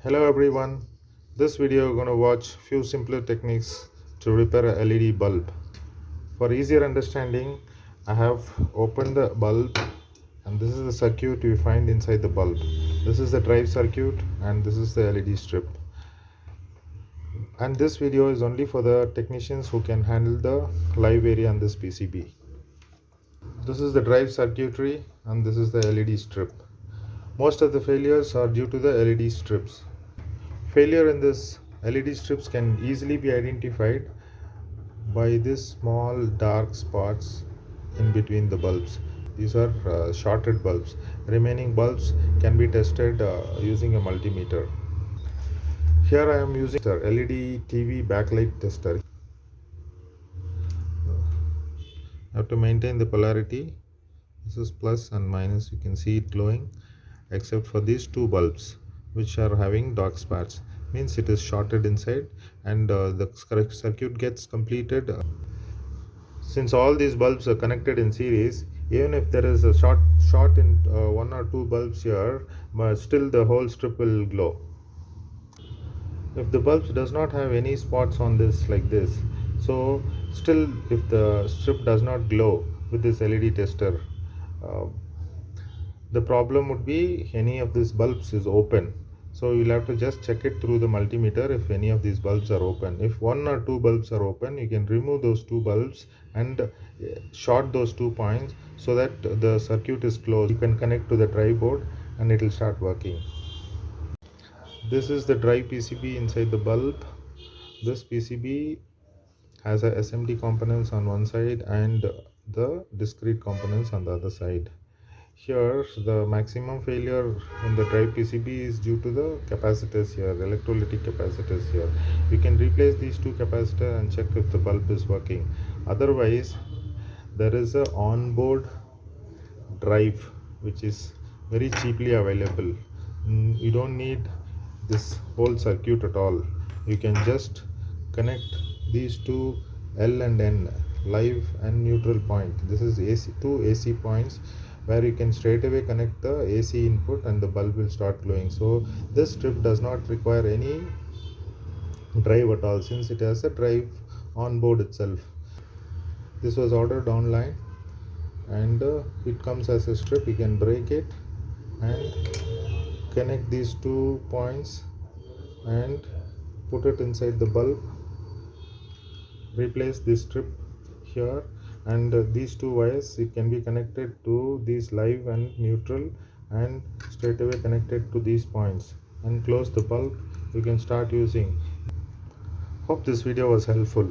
Hello everyone. This video you're going to watch few simpler techniques to repair a LED bulb. For easier understanding, I have opened the bulb and this is the circuit you find inside the bulb. This is the drive circuit and this is the LED strip. And this video is only for the technicians who can handle the live area on this PCB. This is the drive circuitry and this is the LED strip. Most of the failures are due to the LED strips. Failure in this LED strips can easily be identified by these small dark spots in between the bulbs. These are shorted bulbs. Remaining bulbs can be tested using a multimeter. Here I am using the LED TV backlight tester. I have to maintain the polarity. This is plus and minus. You can see it glowing except for these two bulbs which are having dark spots. Means it is shorted inside and the circuit gets completed. Since all these bulbs are connected in series, even if there is a short in one or two bulbs here, but still the whole strip will glow. If the bulbs does not have any spots on this like this, so still if the strip does not glow with this LED tester, uh, the problem would be any of these bulbs is open. So you'll have to just check it through the multimeter if any of these bulbs are open. If one or two bulbs are open, you can remove those two bulbs and short those 2 points so that the circuit is closed. You can connect to the drive board and it will start working. This is the drive PCB inside the bulb. This PCB has a SMD components on one side and the discrete components on the other side. Here the maximum failure in the drive PCB is due to the capacitors here, electrolytic capacitors here. You can replace these two capacitors and check if the bulb is working. Otherwise, there is a onboard drive which is very cheaply available. You don't need this whole circuit at all. You can just connect these two L and N, live and neutral point. This is two AC points where you can straight away connect the AC input and the bulb will start glowing. So this strip does not require any drive at all since it has a drive on board itself. This was ordered online and it comes as a strip. You can break it and connect these 2 points and put it inside the bulb. Replace this strip here and these two wires, it can be connected to these live and neutral and straight away connected to these points and close the bulb. You can start using. Hope this video was helpful.